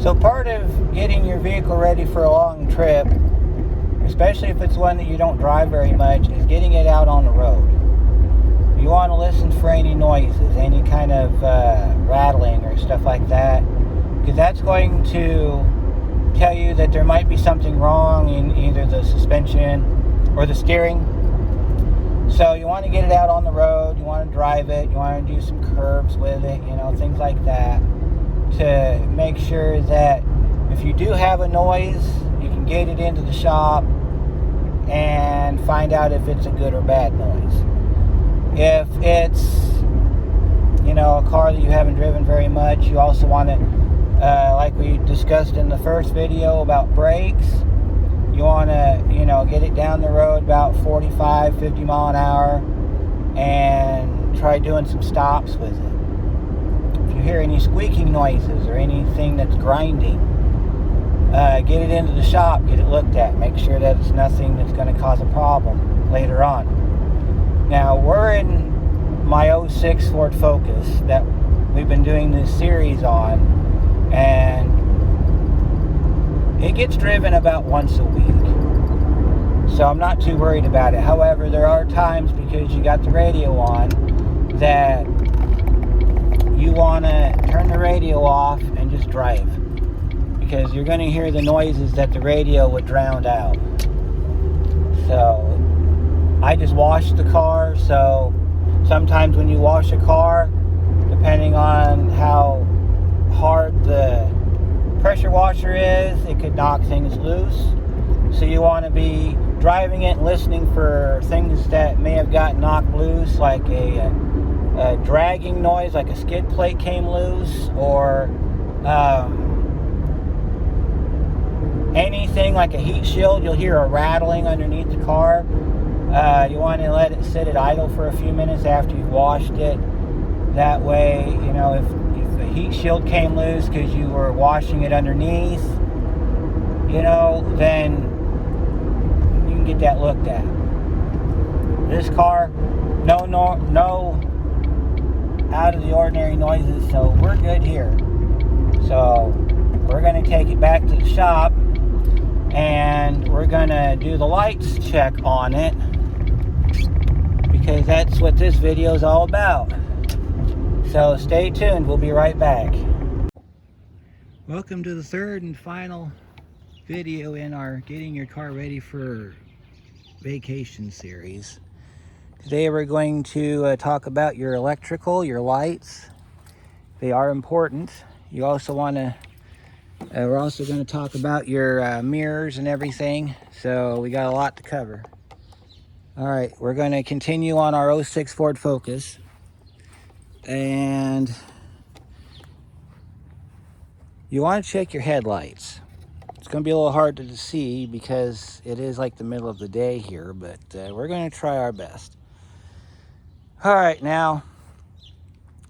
So part of getting your vehicle ready for a long trip, especially if it's one that you don't drive very much, is getting it out on the road. You want to listen for any noises, any kind of rattling or stuff like that, because that's going to tell you that there might be something wrong in either the suspension or the steering. So you want to get it out on the road, you want to drive it, you want to do some curves with it, things like that, to make sure that if you do have a noise, you can get it into the shop and find out if it's a good or bad noise. If it's, a car that you haven't driven very much, you also want to, like we discussed in the first video about brakes, you want to, get it down the road about 45, 50 mile an hour and try doing some stops with it. If you hear any squeaking noises or anything that's grinding, get it into the shop, get it looked at, make sure that it's nothing that's going to cause a problem later on. Now, we're in my 06 Ford Focus that we've been doing this series on, and it gets driven about once a week. So I'm not too worried about it. However, there are times, because you got the radio on, that you want to turn the radio off and just drive, because you're going to hear the noises that the radio would drown out. So I just washed the car, so sometimes when you wash a car, depending on how hard the pressure washer is, it could knock things loose. So you want to be driving it and listening for things that may have gotten knocked loose, like a dragging noise, like a skid plate came loose, or anything like a heat shield. You'll hear a rattling underneath the car. You want to let it sit at idle for a few minutes after you've washed it. That way, if the heat shield came loose because you were washing it underneath, then you can get that looked at. This car, no out of the ordinary noises, so we're good here. So we're going to take it back to the shop and we're going to do the lights check on it, because that's what this video is all about. So stay tuned, we'll be right back. Welcome to the third and final video in our Getting Your Car Ready for Vacation series. Today we're going to talk about your electrical, your lights. They are important. You also want to, we're also going to talk about your mirrors and everything. So we got a lot to cover. All right, we're going to continue on our 06 Ford Focus. And you want to check your headlights. It's going to be a little hard to see because it is like the middle of the day here, but we're going to try our best. All right, now,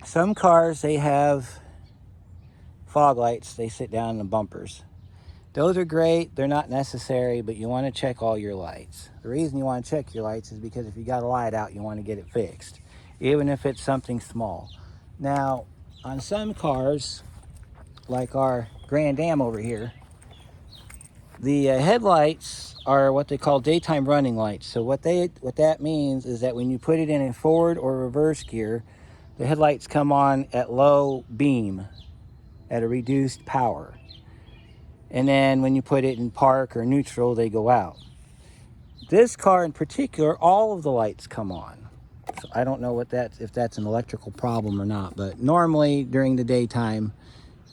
some cars, they have fog lights. They sit down in the bumpers. Those are great. They're not necessary, but you want to check all your lights. The reason you want to check your lights is because if you got a light out, you want to get it fixed, even if it's something small. Now, on some cars, like our Grand Am over here, the headlights are what they call daytime running lights. So what that means is that when you put it in a forward or reverse gear, the headlights come on at low beam, at a reduced power. And then when you put it in park or neutral, they go out. This car in particular, all of the lights come on. So I don't know if that's an electrical problem or not, but normally during the daytime,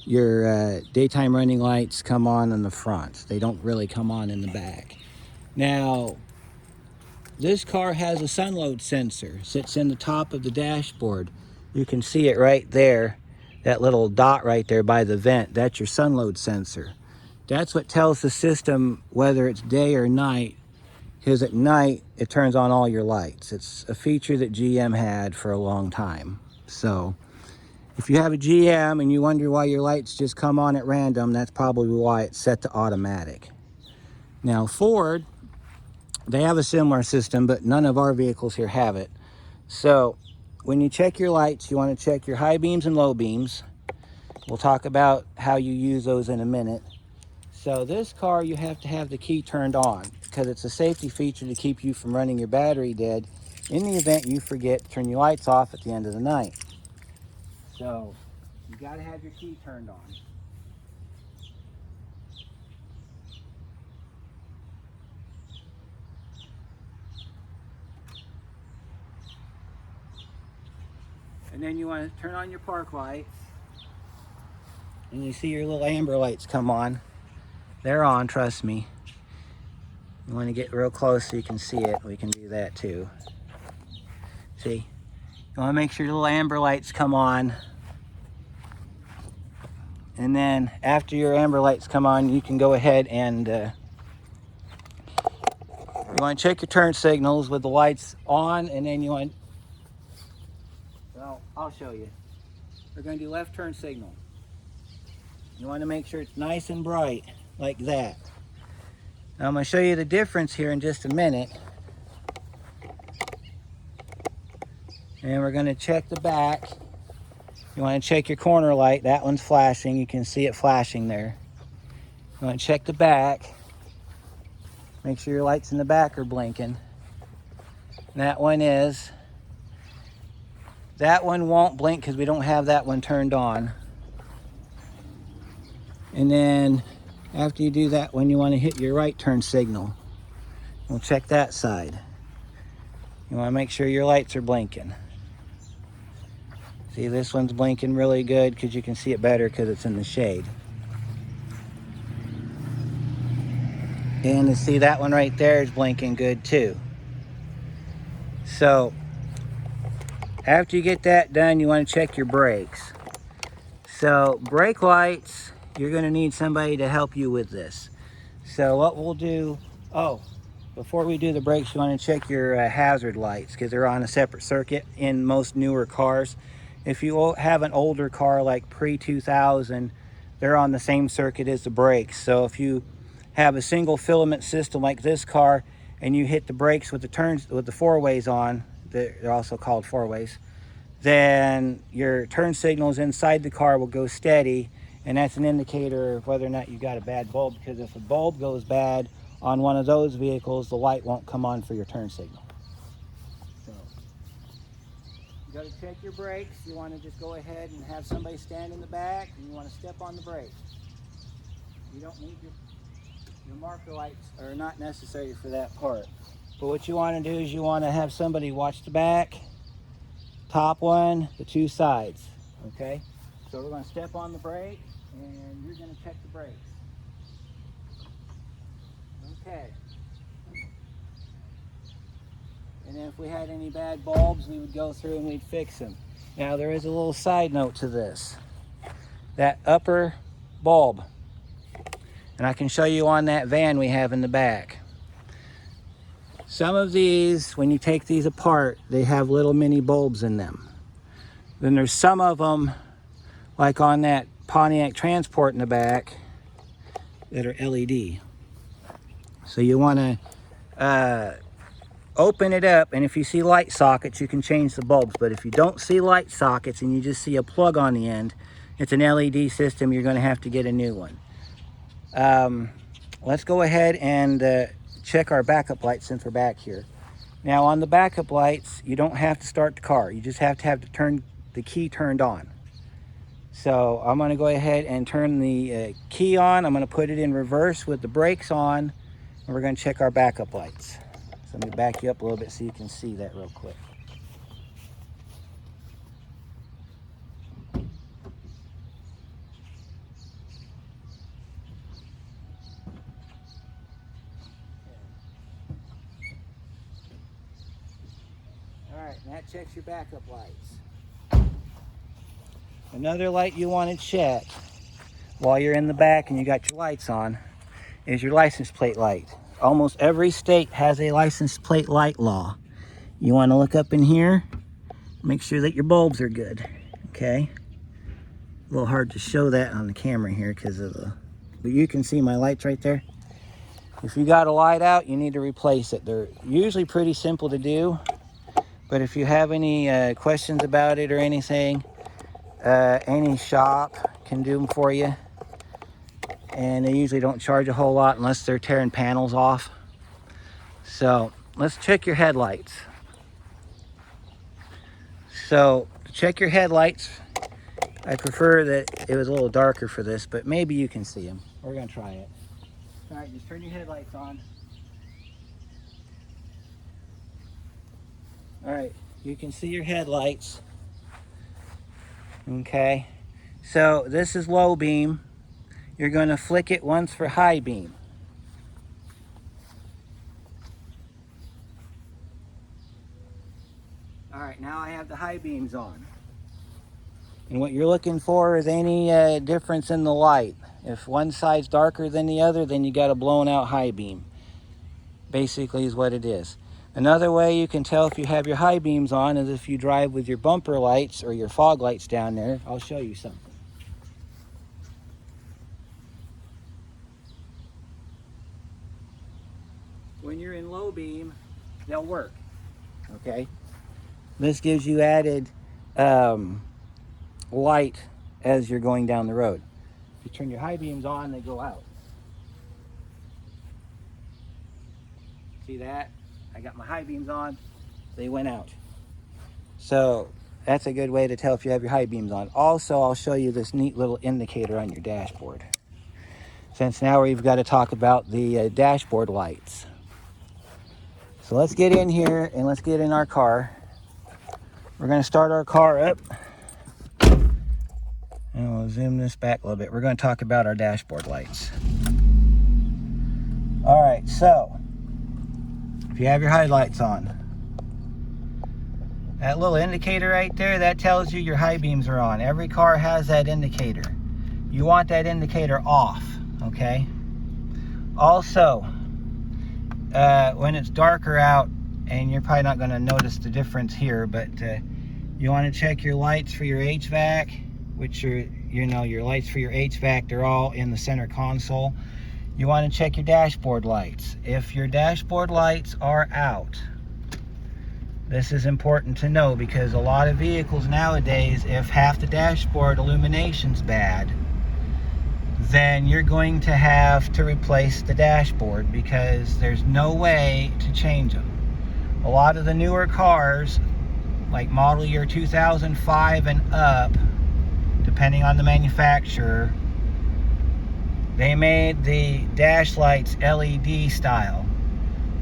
your daytime running lights come on in the front. They don't really come on in the back. Now, this car has a sun load sensor. Sits in the top of the dashboard. You can see it right there. That little dot right there by the vent. That's your sun load sensor. That's what tells the system whether it's day or night. Because at night, it turns on all your lights. It's a feature that GM had for a long time. So if you have a GM and you wonder why your lights just come on at random, that's probably why it's set to automatic. Now, Ford, they have a similar system, but none of our vehicles here have it. So when you check your lights, you want to check your high beams and low beams. We'll talk about how you use those in a minute. So this car, you have to have the key turned on because it's a safety feature to keep you from running your battery dead in the event you forget to turn your lights off at the end of the night. So you got to have your key turned on. And then you want to turn on your park lights. And you see your little amber lights come on. They're on, trust me. You want to get real close so you can see it. We can do that too. See? You want to make sure your little amber lights come on. And then after your amber lights come on, you can go ahead and you want to check your turn signals with the lights on, and then you want, well, I'll show you. We're going to do left turn signal. You want to make sure it's nice and bright, like that. Now I'm going to show you the difference here in just a minute. And we're going to check the back. You want to check your corner light. That one's flashing. You can see it flashing there. You want to check the back. Make sure your lights in the back are blinking. That one is. That one won't blink because we don't have that one turned on. And then after you do that one, you want to hit your right turn signal. We'll check that side. You want to make sure your lights are blinking. See, this one's blinking really good because you can see it better because it's in the shade. And you see that one right there is blinking good too. So after you get that done, you want to check your brakes. So brake lights, you're going to need somebody to help you with this. So what we'll do, before we do the brakes, you want to check your hazard lights because they're on a separate circuit in most newer cars. If you have an older car like pre-2000, they're on the same circuit as the brakes. So if you have a single filament system like this car and you hit the brakes with the four-ways on, they're also called four-ways, then your turn signals inside the car will go steady, and that's an indicator of whether or not you got a bad bulb, because if a bulb goes bad on one of those vehicles, the light won't come on for your turn signal. So you got to check your brakes. You want to just go ahead and have somebody stand in the back, and you want to step on the brake. You don't need your marker lights are not necessary for that part. But what you want to do is you want to have somebody watch the back, top one, the two sides, okay? So we're going to step on the brake, and you're going to check the brakes. Okay. And then if we had any bad bulbs, we would go through and we'd fix them. Now there is a little side note to this. That upper bulb, and I can show you on that van we have in the back. Some of these, when you take these apart, they have little mini bulbs in them. Then there's some of them, like on that Pontiac Transport in the back, that are LED. So you want to open it up, and if you see light sockets, you can change the bulbs. But if you don't see light sockets and you just see a plug on the end, it's an LED system, you're going to have to get a new one. Let's go ahead and check our backup lights since we're back here. Now on the backup lights, you don't have to start the car. You just have to have the key turned on. So I'm going to go ahead and turn the key on. I'm going to put it in reverse with the brakes on, and we're going to check our backup lights. So let me back you up a little bit so you can see that real quick. All right, and that checks your backup lights. Another light you want to check while you're in the back and you got your lights on is your license plate light. Almost every state has a license plate light law. You want to look up in here, make sure that your bulbs are good, okay? A little hard to show that on the camera here because of but you can see my lights right there. If you got a light out, you need to replace it. They're usually pretty simple to do, but if you have any questions about it or anything, any shop can do them for you. And they usually don't charge a whole lot unless they're tearing panels off. So let's check your headlights. So to check your headlights, I prefer that it was a little darker for this, but maybe you can see them. We're gonna try it. All right, just turn your headlights on. All right, you can see your headlights. Okay, so this is low beam. You're gonna flick it once for high beam. All right, now I have the high beams on. And what you're looking for is any difference in the light. If one side's darker than the other, then you got a blown out high beam. Basically is what it is. Another way you can tell if you have your high beams on is if you drive with your bumper lights or your fog lights down there. I'll show you something. When you're in low beam, they'll work, okay? This gives you added light as you're going down the road. If you turn your high beams on, they go out. See that? I got my high beams on, they went out. So that's a good way to tell if you have your high beams on. Also, I'll show you this neat little indicator on your dashboard. Since now we've got to talk about the dashboard lights. So let's get in here and let's get in our car. We're going to start our car up. And we'll zoom this back a little bit. We're going to talk about our dashboard lights. All right, so if you have your headlights on, that little indicator right there, that tells you your high beams are on. Every car has that indicator. You want that indicator off, okay? Also, when it's darker out, and you're probably not going to notice the difference here, but you want to check your lights for your HVAC, which are, you know, your lights for your HVAC, they're all in the center console. You want to check your dashboard lights. If your dashboard lights are out, this is important to know because a lot of vehicles nowadays, if half the dashboard illumination's bad, then you're going to have to replace the dashboard because there's no way to change them. A lot of the newer cars, like model year 2005 and up, depending on the manufacturer, they made the dash lights LED style.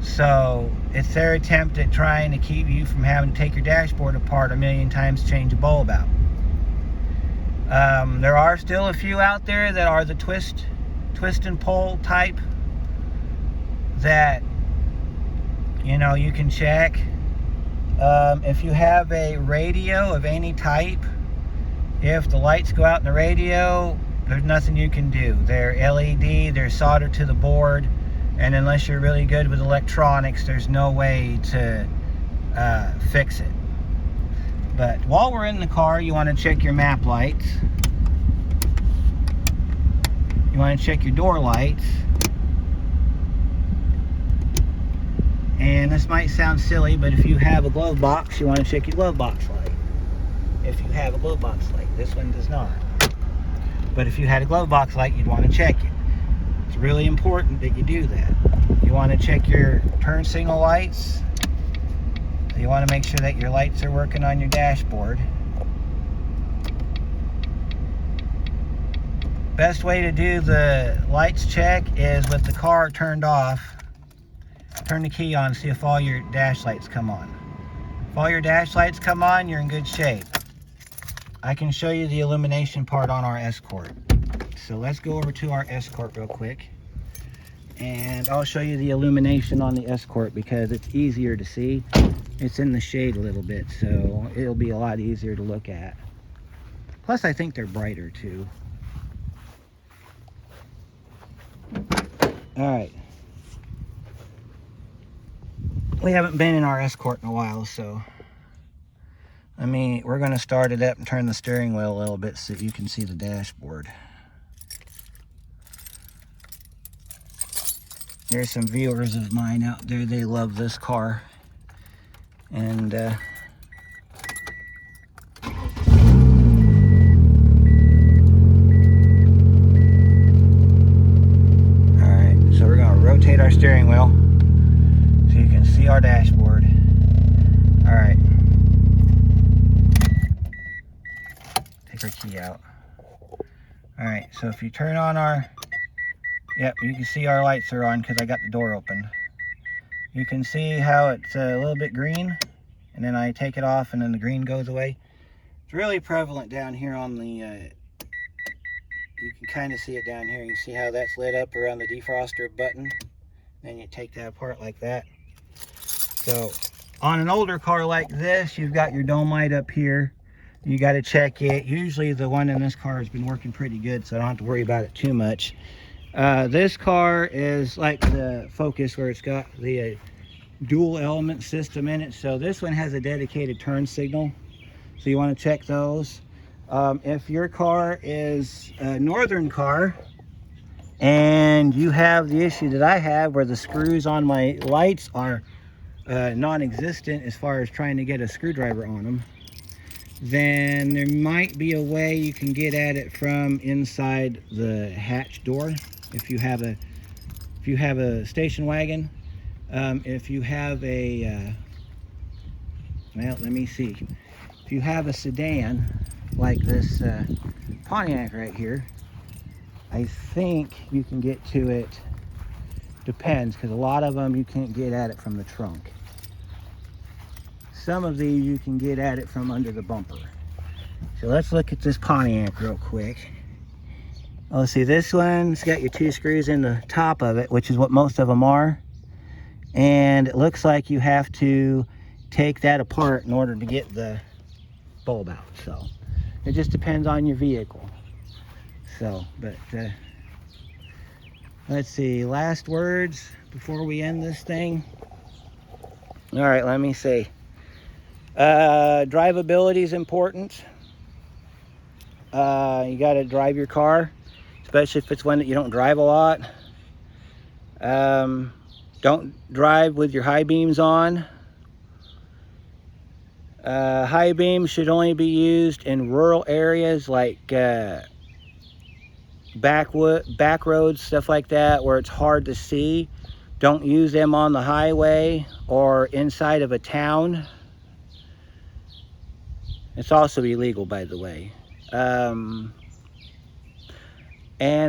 So it's their attempt at trying to keep you from having to take your dashboard apart a million times to change a bulb out. There are still a few out there that are the twist and pull type that, you know, you can check. If you have a radio of any type, if the lights go out in the radio, there's nothing you can do. They're LED, they're soldered to the board, and unless you're really good with electronics, there's no way to fix it. But while we're in the car, you want to check your map lights. You want to check your door lights. And this might sound silly, but if you have a glove box, you want to check your glove box light. If you have a glove box light, this one does not. But if you had a glove box light, you'd want to check it. It's really important that you do that. You want to check your turn signal lights. You want to make sure that your lights are working on your dashboard. Best way to do the lights check is with the car turned off. Turn the key on, see if all your dash lights come on. If all your dash lights come on, you're in good shape. I can show you the illumination part on our Escort. So let's go over to our Escort real quick. And I'll show you the illumination on the Escort because it's easier to see. It's in the shade a little bit, so it'll be a lot easier to look at. Plus, I think they're brighter too. All right. We haven't been in our Escort in a while, so we're going to start it up and turn the steering wheel a little bit so you can see the dashboard. There's some viewers of mine out there, they love this car. And be our dashboard. All right. Take our key out. All right, so if you turn on our, yep, you can see our lights are on because I got the door open. You can see how it's a little bit green, and then I take it off and then the green goes away. It's really prevalent down here on the, you can kind of see it down here. You can see how that's lit up around the defroster button. Then you take that apart like that. So on an older car like this, you've got your dome light up here. You got to check it. Usually the one in this car has been working pretty good, so I don't have to worry about it too much. This car is like the Focus, where it's got the dual element system in it. So this one has a dedicated turn signal, so you want to check those. If your car is a northern car and you have the issue that I have, where the screws on my lights are non-existent as far as trying to get a screwdriver on them, then there might be a way you can get at it from inside the hatch door. If you have a station wagon, if you have a well, let me see, if you have a sedan like this Pontiac right here, I think you can get to it. Depends, because a lot of them you can't get at it from the trunk. Some of these you can get at it from under the bumper. So let's look at this Pontiac real quick. Oh, see, this one's got your 2 screws in the top of it, which is what most of them are. And it looks like you have to take that apart in order to get the bulb out. So it just depends on your vehicle. So, but let's see, last words before we end this thing. All right, let me see. Drivability is important. You got to drive your car, especially if it's one that you don't drive a lot. Don't drive with your high beams on. High beams should only be used in rural areas like back roads, stuff like that, where it's hard to see. Don't use them on the highway or inside of a town. It's also illegal, by the way. And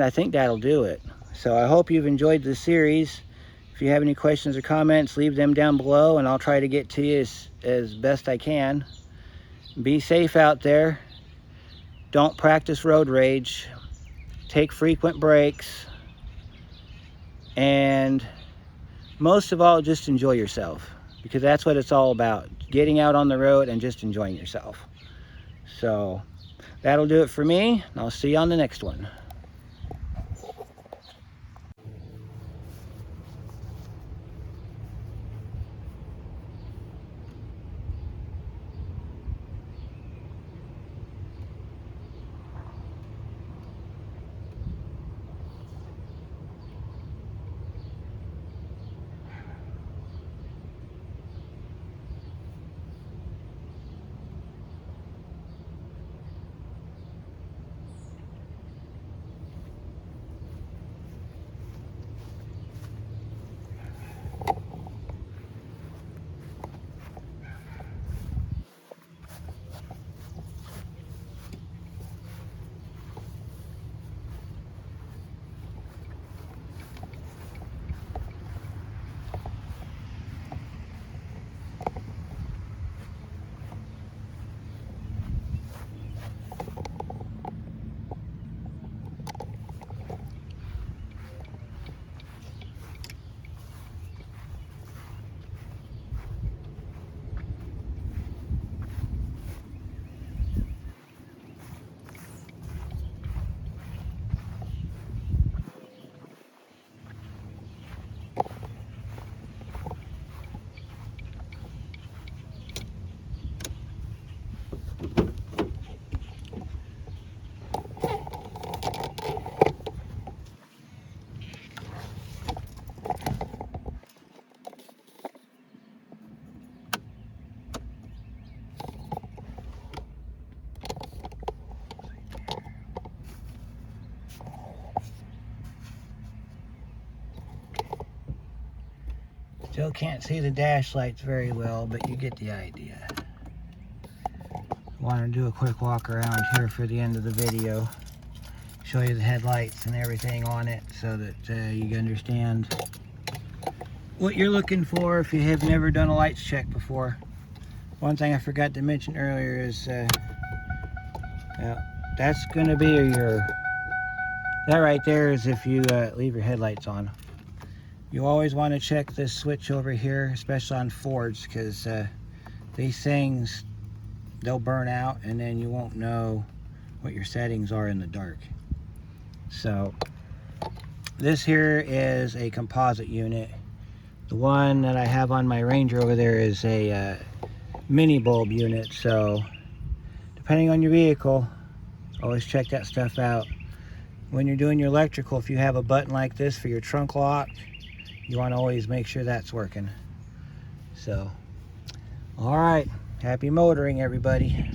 I think that'll do it. So I hope you've enjoyed this series. If you have any questions or comments, leave them down below and I'll try to get to you as best I can. Be safe out there. Don't practice road rage. Take frequent breaks. And most of all, just enjoy yourself, because that's what it's all about. Getting out on the road and just enjoying yourself. So that'll do it for me. I'll see you on the next one. Still can't see the dash lights very well, but you get the idea. Want to do a quick walk around here for the end of the video. Show you the headlights and everything on it so that you can understand what you're looking for if you have never done a lights check before. One thing I forgot to mention earlier is that's going to be your, that right there is if you leave your headlights on. You always want to check this switch over here, especially on Fords, because these things, they'll burn out and then you won't know what your settings are in the dark. So this here is a composite unit. The one that I have on my Ranger over there is a mini bulb unit, so depending on your vehicle, always check that stuff out. When you're doing your electrical, if you have a button like this for your trunk lock, you want to always make sure that's working. So, all right, happy motoring, everybody.